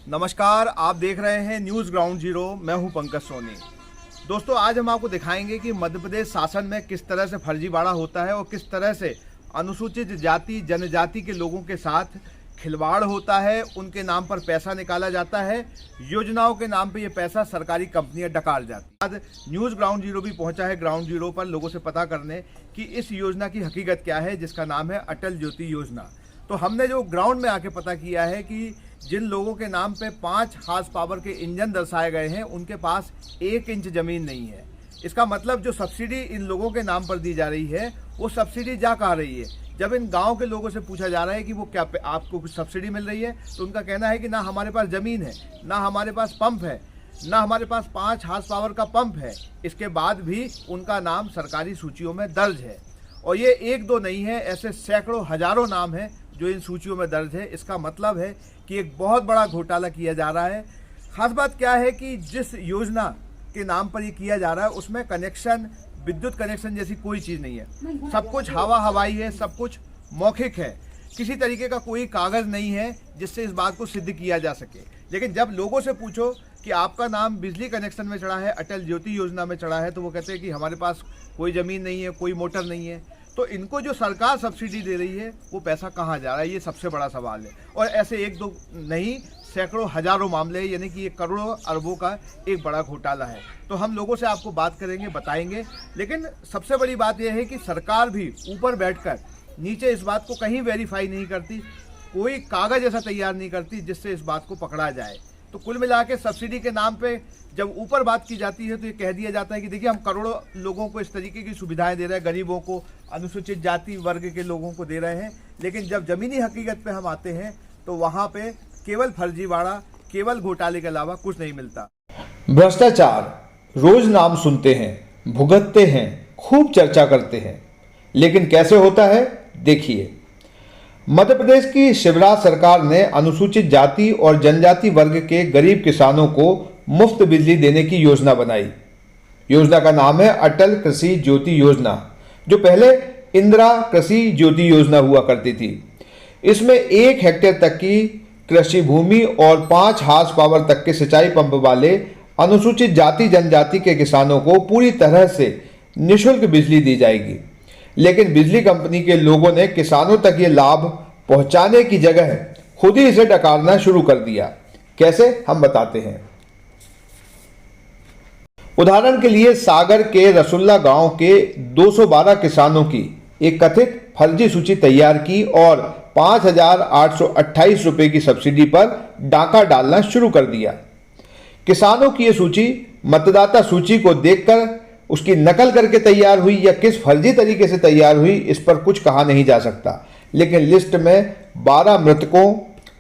नमस्कार, आप देख रहे हैं न्यूज़ ग्राउंड जीरो। मैं हूं पंकज सोनी। दोस्तों, आज हम आपको दिखाएंगे कि मध्य प्रदेश शासन में किस तरह से फर्जीवाड़ा होता है और किस तरह से अनुसूचित जाति जनजाति के लोगों के साथ खिलवाड़ होता है। उनके नाम पर पैसा निकाला जाता है, योजनाओं के नाम पे ये पैसा सरकारी कंपनियां डकार जाती है। आज न्यूज़ ग्राउंड जीरो भी पहुंचा है ग्राउंड जीरो पर लोगों से पता करने कि इस योजना की हकीकत क्या है, जिसका नाम है अटल ज्योति योजना। तो हमने जो ग्राउंड में आके पता किया है कि जिन लोगों के नाम पे 5 हार्स पावर के इंजन दर्शाए गए हैं, उनके पास 1 इंच ज़मीन नहीं है। इसका मतलब जो सब्सिडी इन लोगों के नाम पर दी जा रही है, वो सब्सिडी जा कहाँ रही है। जब इन गांव के लोगों से पूछा जा रहा है कि वो क्या आपको कुछ सब्सिडी मिल रही है, तो उनका कहना है कि ना हमारे पास ज़मीन है, ना हमारे पास पंप है, ना हमारे पास 5 हार्स पावर का पंप है। इसके बाद भी उनका नाम सरकारी सूचियों में दर्ज है। और ये 1-2 नहीं है, ऐसे सैकड़ों हज़ारों नाम हैं जो इन सूचियों में दर्ज है। इसका मतलब है कि एक बहुत बड़ा घोटाला किया जा रहा है। खास बात क्या है कि जिस योजना के नाम पर ये किया जा रहा है, उसमें कनेक्शन, विद्युत कनेक्शन जैसी कोई चीज़ नहीं है। सब कुछ हवा हवाई है, सब कुछ मौखिक है। किसी तरीके का कोई कागज़ नहीं है जिससे इस बात को सिद्ध किया जा सके। लेकिन जब लोगों से पूछो कि आपका नाम बिजली कनेक्शन में चढ़ा है, अटल ज्योति योजना में चढ़ा है, तो वो कहते हैं कि हमारे पास कोई ज़मीन नहीं है, कोई मोटर नहीं है। तो इनको जो सरकार सब्सिडी दे रही है, वो पैसा कहाँ जा रहा है, ये सबसे बड़ा सवाल है। और ऐसे 1-2 नहीं, सैकड़ों हजारों मामले हैं, यानी कि ये करोड़ों अरबों का एक बड़ा घोटाला है। तो हम लोगों से आपको बात करेंगे, बताएंगे। लेकिन सबसे बड़ी बात यह है कि सरकार भी ऊपर बैठकर नीचे इस बात को कहीं वेरीफाई नहीं करती, कोई कागज़ ऐसा तैयार नहीं करती जिससे इस बात को पकड़ा जाए। तो कुल मिला के सब्सिडी के नाम पे जब ऊपर बात की जाती है, तो ये कह दिया जाता है कि देखिए हम करोड़ों लोगों को इस तरीके की सुविधाएं दे रहे हैं, गरीबों को, अनुसूचित जाति वर्ग के लोगों को दे रहे हैं। लेकिन जब ज़मीनी हकीकत पे हम आते हैं, तो वहाँ पे केवल फर्जीवाड़ा, केवल घोटाले के अलावा कुछ नहीं मिलता। भ्रष्टाचार रोज नाम सुनते हैं, भुगतते हैं, खूब चर्चा करते हैं, लेकिन कैसे होता है देखिए। मध्य प्रदेश की शिवराज सरकार ने अनुसूचित जाति और जनजाति वर्ग के गरीब किसानों को मुफ्त बिजली देने की योजना बनाई। योजना का नाम है अटल कृषि ज्योति योजना, जो पहले इंदिरा कृषि ज्योति योजना हुआ करती थी। इसमें 1 हेक्टेयर तक की कृषि भूमि और 5 हार्स पावर तक के सिंचाई पंप वाले अनुसूचित जाति जनजाति के किसानों को पूरी तरह से निःशुल्क बिजली दी जाएगी। लेकिन बिजली कंपनी के लोगों ने किसानों तक ये लाभ पहुंचाने की जगह खुद ही इसे डकारना शुरू कर दिया। कैसे, हम बताते हैं। उदाहरण के लिए सागर के रसुल्ला गांव के 212 किसानों की एक कथित फर्जी सूची तैयार की और 5,828 रुपए की सब्सिडी पर डाका डालना शुरू कर दिया। किसानों की यह सूची मतदाता सूची को देखकर उसकी नकल करके तैयार हुई या किस फर्जी तरीके से तैयार हुई, इस पर कुछ कहा नहीं जा सकता। लेकिन लिस्ट में 12 मृतकों,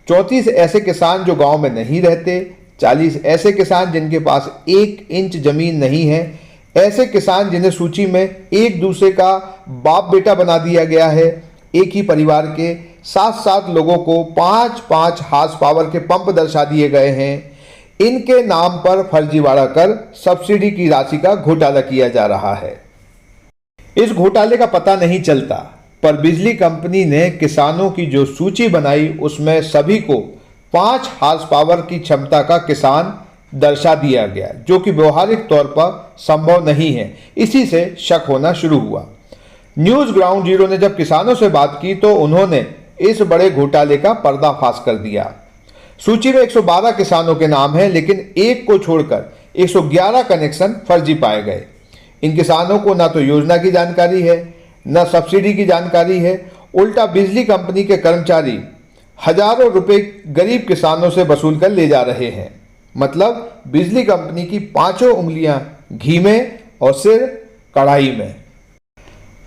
34 ऐसे किसान जो गांव में नहीं रहते, 40 ऐसे किसान जिनके पास 1 इंच जमीन नहीं है, ऐसे किसान जिन्हें सूची में एक दूसरे का बाप बेटा बना दिया गया है, एक ही परिवार के 7-7 लोगों को 5-5 हार्स पावर के पंप दर्शा दिए गए हैं। इनके नाम पर फर्जीवाड़ा कर सब्सिडी की राशि का घोटाला किया जा रहा है। इस घोटाले का पता नहीं चलता, पर बिजली कंपनी ने किसानों की जो सूची बनाई, उसमें सभी को 5 हार्स पावर की क्षमता का किसान दर्शा दिया गया, जो कि व्यवहारिक तौर पर संभव नहीं है। इसी से शक होना शुरू हुआ। न्यूज़ ग्राउंड जीरो ने जब किसानों से बात की, तो उन्होंने इस बड़े घोटाले का पर्दाफाश कर दिया। सूची में 112 किसानों के नाम हैं, लेकिन एक को छोड़कर 111 कनेक्शन फर्जी पाए गए। इन किसानों को ना तो योजना की जानकारी है, ना सब्सिडी की जानकारी है। उल्टा बिजली कंपनी के कर्मचारी हजारों रुपए गरीब किसानों से वसूल कर ले जा रहे हैं। मतलब बिजली कंपनी की 5 उंगलियां घी में और सिर कढ़ाई में।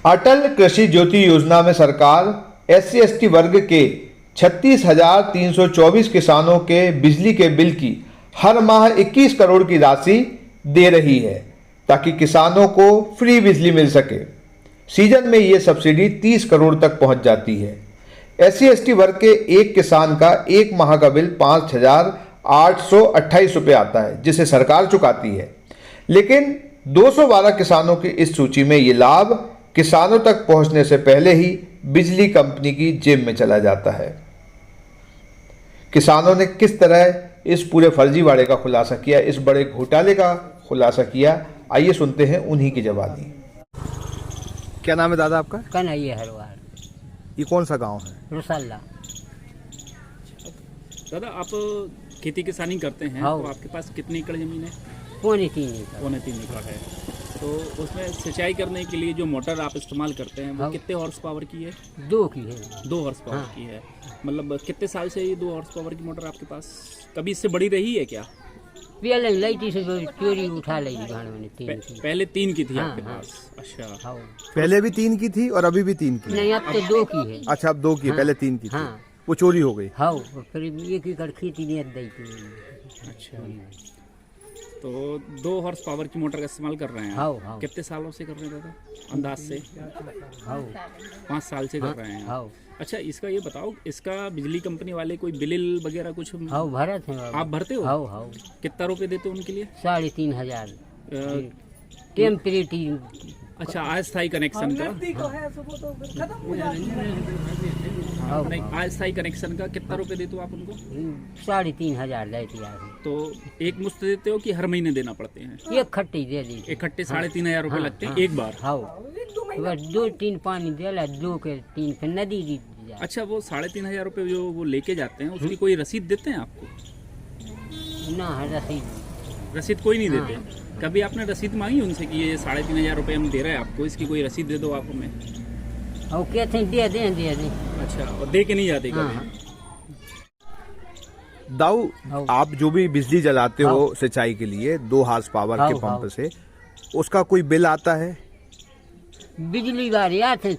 अटल कृषि ज्योति योजना में सरकार SC/ST वर्ग के 36,324 किसानों के बिजली के बिल की हर माह 21 करोड़ की राशि दे रही है, ताकि किसानों को फ्री बिजली मिल सके। सीजन में ये सब्सिडी 30 करोड़ तक पहुंच जाती है। SC/ST वर्ग के एक किसान का एक माह का बिल 5,828 रुपये आता है, जिसे सरकार चुकाती है। लेकिन 212 किसानों की इस सूची में ये लाभ किसानों तक पहुंचने से पहले ही बिजली कंपनी की जेब में चला जाता है। किसानों ने किस तरह इस पूरे फर्जीवाड़े का खुलासा किया, इस बड़े घोटाले का खुलासा किया। आइए सुनते हैं उन्हीं की जबानी। क्या नाम है दादा आपका? कन्हैया हरवार ये कौन सा गांव है? रुसल्ला। दादा आप खेती किसानी करते हैं हाँ। तो आपके पास कितनी एकड़ जमीन है? 3.25 एकड़। 3.25 एकड़ है। तो उसमें सिंचाई करने के लिए जो मोटर आप इस्तेमाल करते हैं वो हाँ। कितने हॉर्स पावर की है? 2 की है। 2 हॉर्स पावर हाँ। की है। मतलब कितने साल से ये 2 हॉर्स पावर की मोटर आपके पास? कभी इससे बड़ी रही है क्या? पहले लैटी से चोरी उठा ली भाड़ में 3 की। पहले 3 की थी हाँ, आपके हाँ। पास? अच्छा। हाँ। पहले भी 3 की थी और अभी भी 3 की? नहीं, अब तो 2 की है। अच्छा, अब 2 की है, हाँ। पहले 3 की थी। हाँ। वो चोरी हो गई। हाँ, और करीब 1 एकड़ खेती नहीं दी थी। अच्छा, तो 2 हॉर्स पावर की मोटर का इस्तेमाल कर रहे हैं आप? हाँ, हाँ। कितने सालों से कर रहे हैं दादा अंदाज से? हाँ। 5 साल से कर रहे हैं आप? हाँ। अच्छा, इसका ये बताओ, इसका बिजली कंपनी वाले कोई बिल वगैरह कुछ हाँ, भरत है आप भरते हो? हाँ। हाँ। कितना रुपए देते हो उनके लिए? 3,500 अ, टेम्परेरी। अच्छा, अस्थायी कनेक्शन का? हाँ। नहीं, अस्थायी कनेक्शन का कितना रुपए देते हो आप उनको? 3,500 लेती है। तो एक मुश्त देते हो कि हर महीने देना पड़ते हैं? एक खट्टी दे दी। इकट्ठे 3,500 रुपए लगते हैं एक बार? हाँ, बस 2-3 पानी देला, 2 के 3 पे नदी दी जा। अच्छा, वो 3,500 रुपए जो वो लेके जाते हैं उसकी कोई रसीद देते हैं आपको? ना रसीद। रसीद कोई नहीं देते? कभी आपने रसीद मांगी उनसे कि ये 3,500 रुपए हम दे रहे हैं आपको, इसकी कोई रसीद दे दो आप हमें? और कहते हैं दे दें। अच्छा, और दे के नहीं जाते हाँ, कभी? दाऊ, हाँ। आप जो भी बिजली जलाते हो हाँ। सिंचाई के लिए 2 हॉर्स पावर हाँ, के पंप हाँ। से, उसका कोई बिल आता है? बिजली वाले आते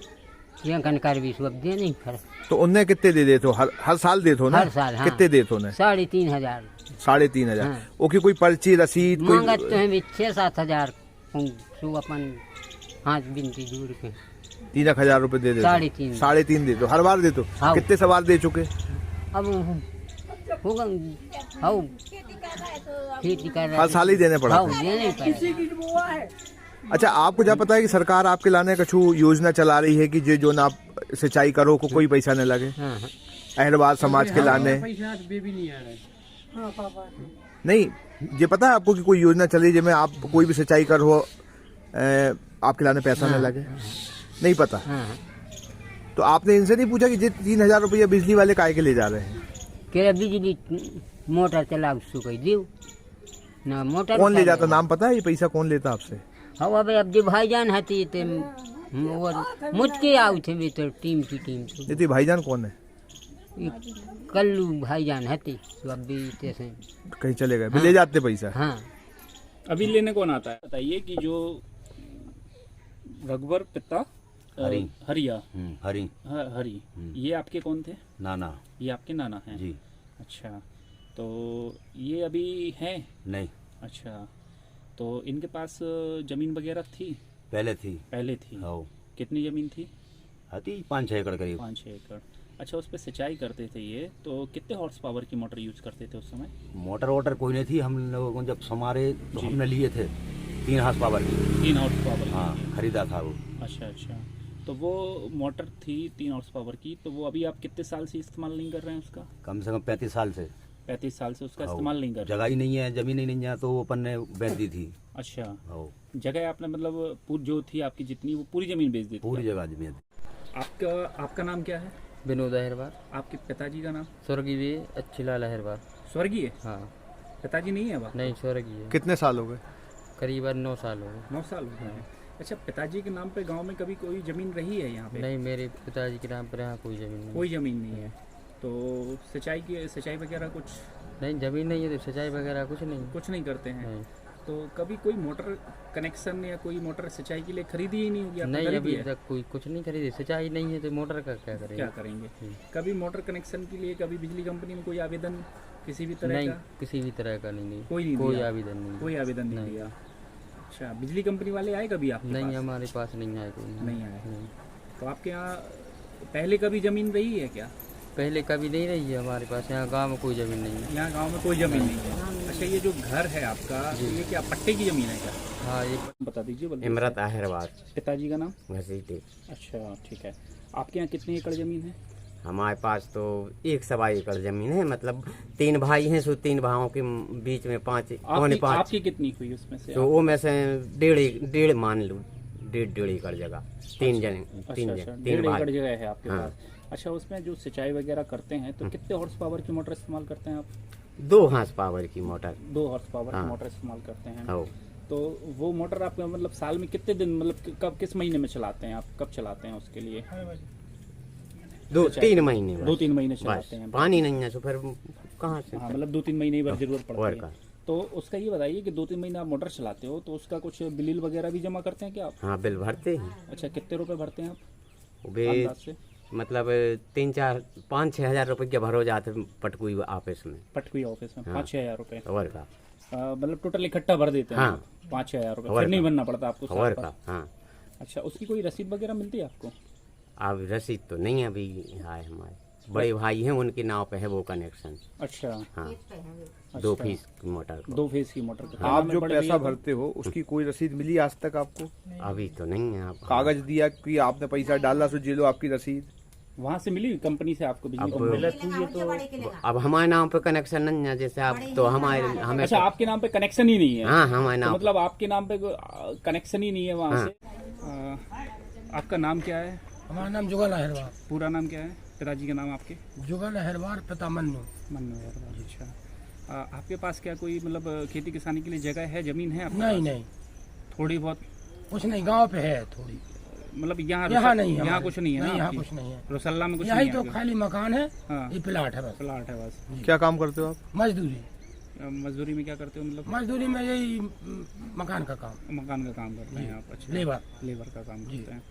कर भी सब दे नहीं फिर। तो उन्हें कितने दे देते हो? हर साल देते हो ना? हर साल, हाँ। कितने देते हो उन्हें? 3,500 3,500। हाँ। ओके, कोई पर्ची रसीद मांगत तो कोई? है 6-7 हजार सो अपन हाथ बिनती दूर के। 3,000 रुपए दे देते हो? 3,500। 3,500 देते हो? हर बार देते हो? हाँ। कितने सवाल दे चुके? अब होगा हाँ, खेती कर रहा हर साल ही देने पड़ते हाँ, हैं? देने पड़े। अच्छा, आपको क्या पता है कि सरकार आपके लाने कछु योजना चला रही है कि जो ना आप सिंचाई करो को कोई पैसा न लगे? हाँ, हाँ। अहरवाल समाज के लाने नहीं, ये पता है आपको कि कोई योजना चली जिसमें आप कोई भी सिंचाई करो आपके लाने पैसा न लगे? नहीं पता? हाँ। तो आपने इनसे नहीं पूछा कि ये 3,000 रुपया बिजली वाले काहे के ले जा रहे हैं? केरा बिजली मोटर चला सुखई दीव ना मोटर। कौन ले जाता? नाम पता है? ये पैसा कौन लेता आपसे? हाँ, अब जो भाईजान हती ते मुझके आउ थे भी तो टीम ये तो भाईजान कौन है? कल्लू भाईजान हती तो अब भी से कहीं चले गए? भी ले जाते पैसा? हाँ। अभी लेने कौन आता है? बताइए कि जो रघुवर पिता हरिया हरी हरी, ये आपके कौन थे? नाना ये आपके नाना हैं? जी। अच्छा, तो ये अभी हैं? नहीं, अच्छा, तो इनके पास जमीन वगैरह थी? पहले थी। हाँ। कितनी जमीन थी? आती 5-6 एकड़ करीब। 5-6 एकड़। अच्छा, उस पर सिंचाई करते थे ये, तो कितने हॉर्स पावर की मोटर यूज करते थे उस समय? मोटर वोटर कोई नहीं थी, हम लोगों को जब समारे तो हमने लिए थे 3 हॉर्स पावर की। 3 हॉर्स पावर की? हाँ, खरीदा था वो। अच्छा, तो वो मोटर थी 3 हॉर्स पावर की, तो वो अभी आप कितने साल से इस्तेमाल नहीं कर रहे हैं उसका? कम से कम 35 साल से। 35 साल से उसका हाँ। इस्तेमाल नहीं कर रहे? जगह ही नहीं है, जमीन ही नहीं है, तो वो अपन ने बेच दी थी। अच्छा, हाँ, जगह आपने मतलब जो थी आपकी जितनी, वो पूरी जमीन बेच दी थी? पूरी जगह जमीन। आपका नाम क्या है? विनोद अहिरवार। आपके पिताजी का नाम? स्वर्गीय अच्छीलाल अहिरवार। स्वर्गीय? हाँ। पिताजी नहीं है वहाँ? नहीं, स्वर्गीय। कितने साल हो गए? करीबन 9 साल हो गए। 9 साल हो गए हैं। अच्छा, पिताजी के नाम पे गांव में कभी कोई जमीन रही है यहाँ पे? नहीं, मेरे पिताजी के नाम पर यहाँ कोई जमीन नहीं। कोई जमीन नहीं है। तो सिंचाई वगैरह कुछ? नहीं, जमीन नहीं है तो सिंचाई वगैरह कुछ नहीं। कुछ नहीं करते हैं? नहीं, तो कभी कोई मोटर कनेक्शन या कोई मोटर सिंचाई के लिए खरीदी ही नहीं होगी आपने? नहीं, खरीदी अभी है? तक कोई कुछ नहीं खरीदी। सिंचाई नहीं है तो मोटर का क्या क्या करेंगे? करेंगे? कभी मोटर कनेक्शन के लिए कभी बिजली कंपनी में कोई आवेदन किसी भी तरह नहीं, का? किसी भी तरह का नहीं। कोई नहीं कोई दिया? आवेदन नहीं। कोई आवेदन नहीं नहीं। दिया? अच्छा, बिजली कंपनी वाले आए कभी आपके नहीं, पास? हमारे पास नहीं आए कोई। नहीं आए। नहीं। तो आपके यहाँ पहले कभी जमीन रही है क्या? पहले कभी नहीं रही है हमारे पास। यहाँ गाँव में कोई जमीन नहीं है। यहाँ गांव में कोई जमीन नहीं है? अच्छा, ये जो घर है आपका, तो ये क्या पट्टे की जमीन है क्या? हाँ, ये बता दीजिए। इमरत अहिरवार। पिताजी का नाम? घसीटे। अच्छा, ठीक है। आपके यहाँ कितनी एकड़ जमीन है? हमारे पास तो 1 एकड़ जमीन है, मतलब 3 भाई हैं, सो 3 भाइयों के बीच में 5 पौने 5। आपकी कितनी हुई उसमें से? तो वो में से डेढ़ मान लो, डेढ़ एकड़ जगह, 3 जने, 3 एकड़ भाई। जगह है आपके हाँ। पास। अच्छा, उसमें जो सिंचाई वगैरह करते हैं तो कितने हॉर्स पावर की मोटर इस्तेमाल करते हैं आप? 2 हॉर्स पावर की मोटर। 2 हॉर्स पावर की हाँ। मोटर इस्तेमाल करते हैं। हो। तो वो मोटर आप मतलब साल में कितने दिन, मतलब कब, किस महीने में चलाते हैं आप? कब चलाते हैं उसके लिए? 2-3 महीने बस। 2-3 महीने बस चलाते हैं। पानी नहीं है तो फिर कहाँ से? हाँ, मतलब 2-3 महीने ही बस जरूरत पड़ती और है। का। तो उसका ये बताइए कि 2-3 महीने आप मोटर चलाते हो तो उसका कुछ बिल वगैरह भी जमा करते हैं क्या आप? हाँ, बिल भरते हैं। अच्छा, कितने रुपए भरते हैं आप वे अंदाज से? मतलब 3-4-5-6 हजार रुपये भरो जाते पटकुई ऑफिस में। पटकुई ऑफिस में हाँ। 5-6 हजार रुपए, और का। मतलब टोटल इकट्ठा भर देते हैं? हाँ। 5-6 हजार रुपए, और फिर नहीं का। भरना पड़ता आपको साल और भर? का। हाँ, अच्छा, उसकी कोई रसीद वगैरह मिलती है आपको? अब रसीद तो नहीं अभी आए, हमारे बड़े भाई हैं उनके नाव पे है वो कनेक्शन। अच्छा, हाँ, 2 फीस की मोटर को। 2 फेज की मोटर का। आप जो पैसा भरते हो उसकी कोई रसीद मिली आज तक आपको? अभी तो नहीं है। आप कागज दिया कि आपने पैसा डाला सो जी लो आपकी रसीद? वहाँ से मिली कंपनी से आपको, बिजली कंपनी? अब हमारे नाम पे कनेक्शन नहीं है, जैसे आप तो हमें अच्छा, आपके नाम पे कनेक्शन ही नहीं है? हाँ, हमारे तो नाम मतलब आपके नाम पे कनेक्शन ही नहीं है वहाँ हाँ। से। आपका नाम क्या है? हमारा नाम जुगल अहरवार। पूरा नाम क्या है? पिताजी का नाम आपके? जुगल अहरवार, पिता मन्नू। मन्नू अहरवार। अच्छा, आपके पास क्या कोई मतलब खेती किसानी के लिए जगह है, जमीन है आपके नहीं पास? नहीं, थोड़ी बहुत? कुछ नहीं, गांव पे है थोड़ी। मतलब यहाँ नहीं है, यहाँ कुछ नहीं है ना? यहाँ आपकी? कुछ नहीं है, रोसल्ला में कुछ यहाँ नहीं ही है तो आपके? खाली मकान है। हाँ, ये प्लाट है बस। प्लाट है बस। क्या काम करते हो आप? मजदूरी, मजदूरी में क्या करते हो मतलब? मजदूरी में यही मकान का काम, मकान का काम करते हैं आप? अच्छा, लेबर। लेबर का काम करते हैं।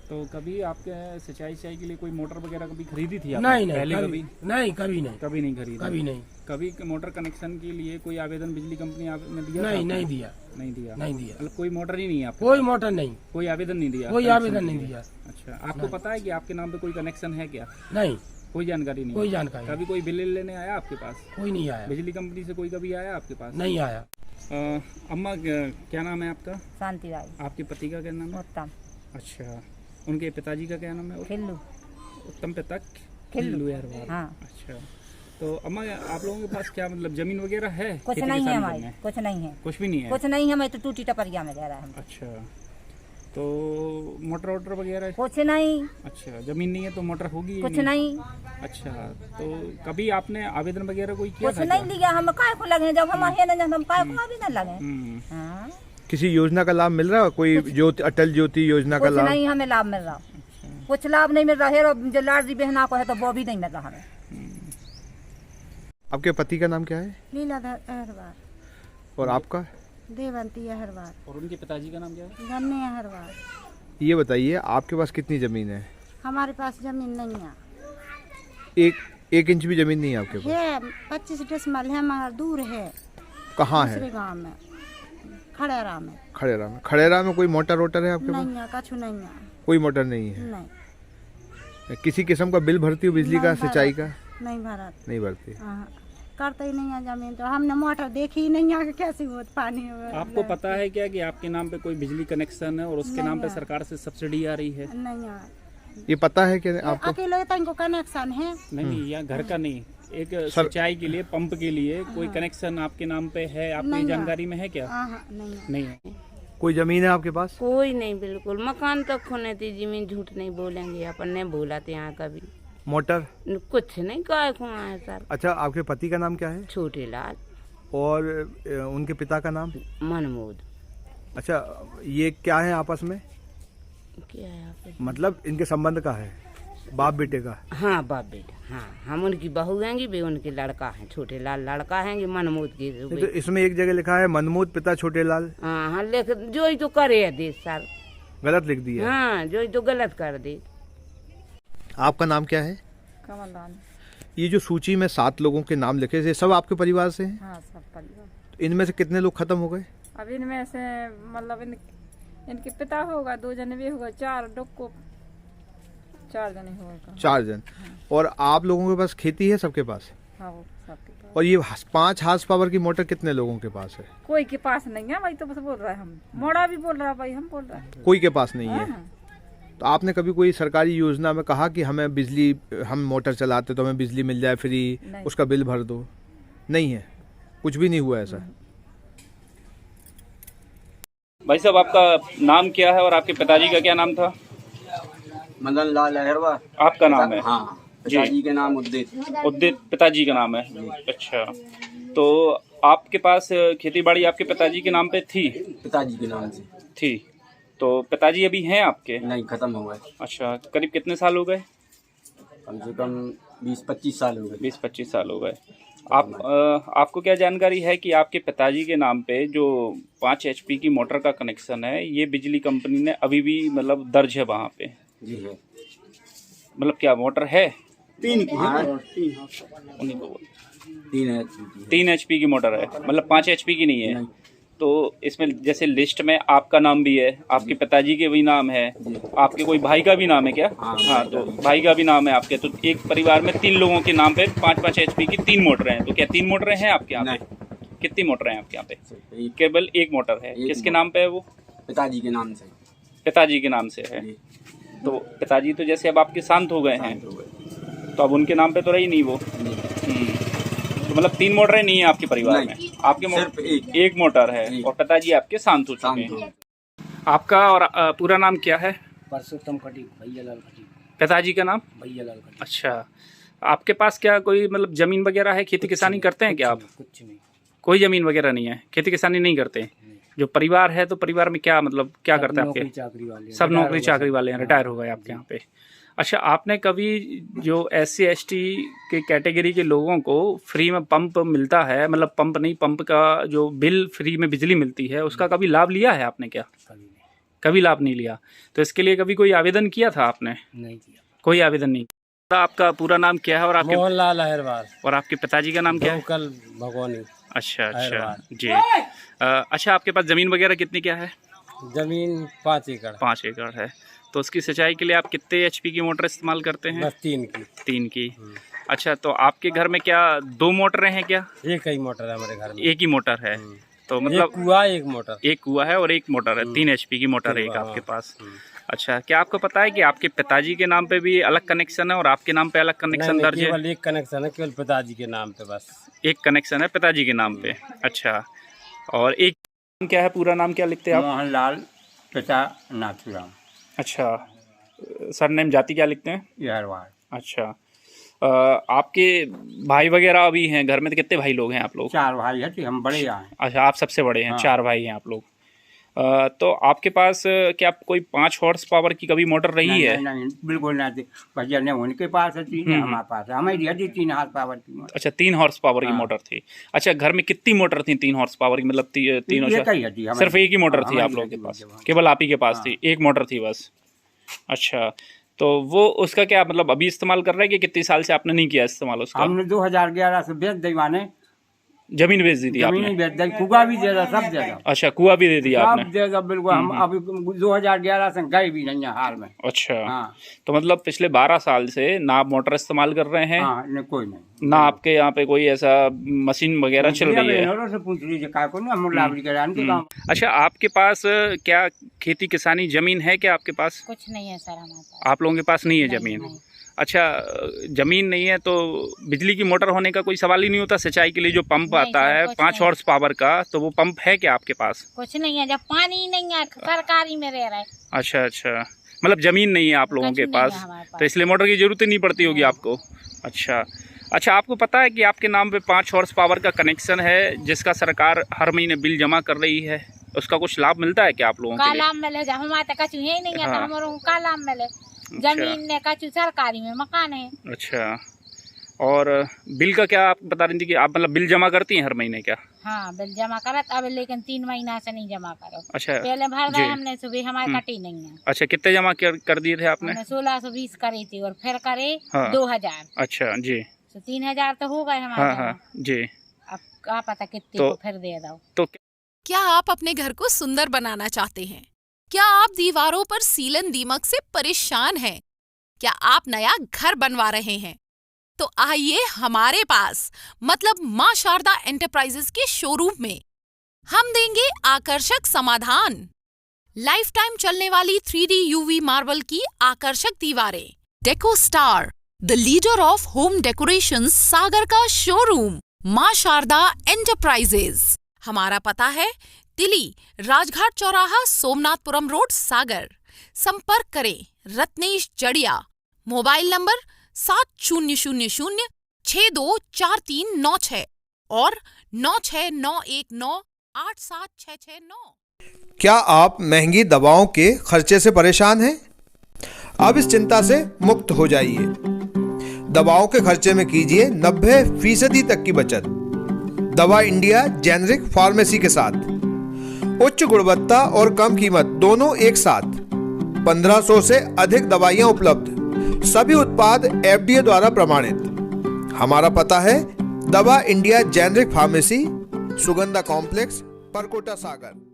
तो कभी आपके सिंचाई के लिए कोई मोटर वगैरह कभी खरीदी थी आपने? नहीं नहीं, पहले कभी नहीं, कभी नहीं, कभी नहीं खरीदी? कभी नहीं, कभी मोटर कनेक्शन के लिए कोई आवेदन बिजली कंपनी ने दिया था नहीं, आपको? नहीं दिया, नहीं दिया? नहीं दिया, मतलब कोई मोटर ही नहीं है आपके कोई पास? मोटर नहीं, कोई आवेदन नहीं दिया? कोई कनेक्शन आवेदन के नहीं लिए? दिया। अच्छा, आपको पता है कि आपके नाम पे कोई कनेक्शन है क्या? नहीं, कोई जानकारी नहीं? कोई जानकारी कभी कोई बिल लेने आया आपके पास? कोई नहीं आया, बिजली कंपनी से कोई कभी आया आपके पास? नहीं आया। अम्मा, क्या नाम है आपका? शांति राय। आपके पति का क्या नाम है? उत्तम अच्छा, उनके पिताजी का क्या नाम है? खिल्लू। उत्तम पिता खिल्लू। अहरवार। हाँ। अच्छा, तो अम्मा आप लोगों के पास क्या मतलब जमीन वगैरह है? कुछ खेती नहीं है किसानी हमारी, करने? कुछ नहीं है, कुछ भी नहीं है? कुछ नहीं है। मैं तो टूटी टपरिया में रह रहा हूँ। अच्छा, तो मोटर वोटर वगैरह? कुछ नहीं, अच्छा, जमीन नहीं है तो मोटर होगी? कुछ नहीं, अच्छा, तो कभी आपने आवेदन वगैरह कोई किया कुछ था नहीं क्या? लिया। हम काय को लगे जब हम है ना, हम काय को भी न लगे। हम्म, हाँ, किसी योजना का लाभ मिल रहा है? कोई ज्योति, अटल ज्योति योजना का कुछ लाभ? नहीं हमें लाभ मिल रहा, कुछ लाभ नहीं मिल रहा है। और जो लाडली बहना को है तो वो भी नहीं मिल रहा हमें। आपके पति का नाम क्या है? लीलाधर अहरवार, और आपका? देवंती अहरवार, और उनके पिताजी का नाम क्या है? गन्ने अहरवार। ये बताइए आपके पास कितनी जमीन है? हमारे पास जमीन नहीं है, एक इंच भी जमीन नहीं है आपके पास? है 25 डिसमल है, मगर दूर है, कहाँ दूसरे है? गांव में, खड़ेरा में। खड़ेरा में? खड़ेरा में कोई मोटर वोटर है आपके पास? नहीं है, कछु नहीं है, कोई मोटर नहीं है? नहीं, किसी किस्म का बिल भरती हो बिजली का, नहीं सिंचाई भरा। का? नहीं भरा। नहीं भरती। हाँ, करते ही नहीं है जमीन, तो हमने मोटर देखी ही नहीं है कि कैसी होत पानी में। आपको पता है क्या कि आपके नाम पे कोई बिजली कनेक्शन है और उसके नहीं नाम पे है। सरकार से सब्सिडी आ रही है? नहीं है, ये पता है कि आपको? अकेले तक कनेक्शन है। नहीं, या घर का नहीं, एक सर- सिंचाई के लिए, पंप के लिए कोई कनेक्शन आपके नाम पे है? आपकी नहीं है। जानकारी में है क्या? हाँ, नहीं है। नहीं है। कोई जमीन है आपके पास? कोई नहीं, बिल्कुल मकान तक खोने थी, जमीन झूठ नहीं बोलेंगे, अपन ने बोला थे यहाँ कभी। मोटर? कुछ नहीं, काय खुआ है सर। अच्छा, आपके पति का नाम क्या है? छोटे लाल। और उनके पिता का नाम? मनमोद। अच्छा, ये क्या है आपस में? क्या है आप? मतलब इनके संबंध का है, बाप बेटे का? हाँ, बाप बेटा। हाँ, हम उनकी बहू हैंगी, वे उनके लड़का हैं। छोटे लाल लड़का हैंगे, मनमोद की। तो इसमें एक जगह लिखा है मनमोद पिता छोटे लाल। हाँ हाँ, लिख जो ही तो करे दे सर। गलत लिख दिया? हाँ, जो ही तो गलत कर दे। आपका नाम क्या है? कमल रानी। ये जो सूची में 7 लोगों के नाम लिखे थे, सब आपके परिवार से हैं? हाँ, सब परिवार। तो इनमें से कितने लोग खत्म हो गए? अब इनमें से मतलब इनके पिता होगा, 2 जने भी होगा, 4 डुक्को, 4 जने होगा। 4 जन। और आप लोगों के पास खेती है सबके पास? हाँ, वो सबके पास। और ये 5 हार्स पावर की मोटर कितने लोगों के पास है? कोई के पास नहीं है भाई, तो बस बोल रहा है हम। मोड़ा भी बोल रहा है भाई, हम बोल रहे हैं। कोई के पास नहीं है। हाँ। तो आपने कभी कोई सरकारी योजना में कहा कि हमें बिजली, हम मोटर चलाते तो हमें बिजली मिल जाए फ्री, उसका बिल भर दो? नहीं है, कुछ भी नहीं हुआ ऐसा। भाई साहब, आपका नाम क्या है और आपके पिताजी का क्या नाम था? मदन लाल अहरवा। आपका नाम है? हाँ, पिताजी के नाम उद्दित पिताजी का नाम है। अच्छा, तो आपके पास खेती बाड़ी आपके पिताजी के नाम पे थी? पिताजी के नाम से थी। तो पिताजी अभी हैं आपके? नहीं, खत्म हो गए। अच्छा, करीब कितने साल हो गए? कम से कम 20-25 साल हो गए। 20-25 साल हो गए। आपको क्या जानकारी है कि आपके पिताजी के नाम पे जो 5 HP की मोटर का कनेक्शन है, ये बिजली कंपनी ने अभी भी मतलब दर्ज है वहाँ पे? जी है। मतलब क्या मोटर है? 3 की है। 3 HP की मोटर है, मतलब 5 HP की नहीं है। तो इसमें जैसे लिस्ट में आपका नाम भी है, आपके पिताजी के भी नाम है, आपके कोई भाई का भी नाम है क्या? हाँ, तो भाई का भी नाम है आपके। तो एक परिवार में 3 लोगों के नाम पे 5-5 HP की 3 मोटरें हैं। तो क्या 3 मोटरें हैं आपके यहाँ पे? कितनी मोटरें हैं आपके यहाँ पे? केवल 1 मोटर है। किसके नाम पे है वो? पिताजी के नाम से। पिताजी के नाम से है। तो पिताजी तो जैसे अब आपके शांत हो गए हैं, तो अब उनके नाम पे तो रही नहीं वो। तो मतलब 3 मोटरें नहीं है आपके परिवार में? आपके सिर्फ एक मोटर है और पिताजी आपके शांत हो चुके हैं। आपका और पूरा नाम क्या है? परसोत्तम खटीक, भैयालाल खटीक। पिताजी का नाम? भैयालाल खटीक। अच्छा, आपके पास क्या कोई मतलब जमीन वगैरह है? खेती किसानी करते हैं क्या आप? कुछ नहीं। कोई जमीन वगैरह नहीं है, खेती किसानी नहीं करते? जो परिवार है, तो परिवार में क्या मतलब क्या करते हैं आपके? चाकरी वाले। सब नौकरी चाकरी वाले हैं, रिटायर हो गए आपके यहाँ पे। अच्छा, आपने कभी जो SC ST के कैटेगरी के लोगों को फ्री में पंप मिलता है, मतलब पंप नहीं, पंप का जो बिल फ्री में बिजली मिलती है, उसका कभी लाभ लिया है आपने क्या? कभी लाभ नहीं लिया। तो इसके लिए कभी कोई आवेदन किया था आपने? नहीं किया, कोई आवेदन नहीं। आपका पूरा नाम क्या है और आपके? मोहनलाल अहरवाल। और आपके पिताजी का नाम क्या है? कल भगवानी। अच्छा जी। अच्छा, आपके पास ज़मीन वगैरह कितनी क्या है? जमीन 5 एकड़। 5 एकड़ है। तो उसकी सिंचाई के लिए आप कितने HP की मोटर इस्तेमाल करते हैं? बस 3 की। 3 की। अच्छा, तो आपके घर में क्या 2 मोटरें हैं क्या? एक ही मोटर है हमारे घर में। एक ही मोटर है। तो मतलब एक कुआ, एक मोटर। एक कुआ है और एक मोटर है। 3 HP की मोटर है एक आपके पास। अच्छा, क्या आपको पता है कि आपके पिताजी के नाम पे भी अलग कनेक्शन है और आपके नाम पे अलग कनेक्शन दर्ज है? केवल एक कनेक्शन है, केवल पिताजी के नाम पे बस। एक कनेक्शन है पिताजी के नाम पे। अच्छा, और एक क्या है, पूरा नाम क्या लिखते हैं आप? मोहनलाल पिता नाथूराम। अच्छा, सरनेम जाति क्या लिखते हैं? अहरवाल। अच्छा, आपके भाई वगैरह अभी हैं घर में? तो कितने भाई लोग हैं आप लोग? 4 भाई हैं, हम बड़े हैं। अच्छा, आप सबसे बड़े हैं। 4 भाई हैं आप लोग। तो आपके पास क्या कोई 5 हॉर्स पावर की कभी मोटर रही है? नहीं, बिल्कुल नहीं। भैया ने उनके पास है 3, हमारे पास है। हमारी 3 हॉर्स पावर की मोटर। अच्छा, 3 हॉर्स पावर की मोटर थी। अच्छा, घर में कितनी मोटर थी 3 हॉर्स पावर की? मतलब तीनों? सिर्फ एक ही मोटर थी आप लोगों के पास? केवल आप ही के पास थी? एक मोटर थी बस? अच्छा, तो वो उसका क्या मतलब अभी इस्तेमाल कर रहे हैं कि कितने साल से आपने नहीं किया इस्तेमाल उसका? हमने 2011 से बेच दीवाने जमीन बेच दी थी आपने? जमीन बेच दी, कुआ भी दे रहा, सब दे रहा। अच्छा, कुआ भी दे दिया आपने? सब दे रहा, बिल्कुल। हम अभी 2011 से गए भी नहीं है हाल में। अच्छा। हाँ। तो मतलब पिछले 12 साल से ना आप मोटर इस्तेमाल कर रहे हैं? हाँ, नहीं, कोई नहीं। ना आपके यहाँ पे कोई ऐसा मशीन वगैरह चल रही है? से पूछ लीजिए काय को ना, हम लावड़ी कराने गाँव। अच्छा, आपके पास क्या खेती किसानी जमीन है क्या आपके पास? कुछ नहीं है सर हमारे पास। आप लोगों के पास नहीं है जमीन? अच्छा, जमीन नहीं है तो बिजली की मोटर होने का कोई सवाल ही नहीं होता? सिंचाई के लिए जो पंप आता है 5 हॉर्स पावर का, तो वो पंप है क्या आपके पास? कुछ नहीं है, जब पानी ही नहीं है, सरकारी में रह रहा है। अच्छा, मतलब जमीन नहीं है आप लोगों के पास, तो इसलिए मोटर की जरूरत ही नहीं पड़ती होगी आपको। अच्छा, आपको पता है कि आपके नाम पे 5 हॉर्स पावर का कनेक्शन है जिसका सरकार हर महीने बिल जमा कर रही है? उसका कुछ लाभ मिलता है क्या आप लोगों के लिए? लाभ मिले, हमारे तक कछु है नहीं है, तो हमारे का लाभ मिले? जमीन ने कछु सरकारी में मकान है। अच्छा, और बिल का क्या आप बता रही थी कि आप मतलब बिल जमा करती हैं हर महीने क्या? हाँ, बिल जमा करत अब, लेकिन 3 महीना से नहीं जमा करो। अच्छा, पहले भर गए हमने, सुबह हमारे कटी नहीं है। अच्छा, कितने जमा कर दिए थे आपने? 1620 करी थी और फिर करे 2000। अच्छा जी, तो 3000 तो हो गए हमारे। हाँ जी। अब क्या पता कितने को फिर दे दो। तो क्या आप अपने घर को सुंदर बनाना चाहते हैं? क्या आप दीवारों पर सीलन दीमक से परेशान हैं? क्या आप नया घर बनवा रहे हैं? तो आइए हमारे पास, मतलब मां शारदा एंटरप्राइजेस के शोरूम में। हम देंगे आकर्षक समाधान। लाइफ टाइम चलने वाली 3D UV मार्बल की आकर्षक दीवारें। Deco Star, the leader of home decoration, Sagar का शोरूम, मां शारदा एंटरप्राइजेज। हमारा पता है तिली, राजघाट चौराहा, सोमनाथपुरम रोड, सागर। संपर्क करें रत्नेश जड़िया। मोबाइल नंबर 7000624396 और 9691987669। क्या आप महंगी दवाओं के खर्चे से परेशान हैं? अब इस चिंता से मुक्त हो जाइए। दवाओं के खर्चे में कीजिए 90% तक की बचत। दवा इंडिया जेनेरिक फार्मेसी के साथ उच्च गुणवत्ता और कम कीमत दोनों एक साथ। 1500 से अधिक दवाइयां उपलब्ध, सभी उत्पाद FDA द्वारा प्रमाणित। हमारा पता है Dawa India generic pharmacy, Sugandha complex, Parkota, सागर।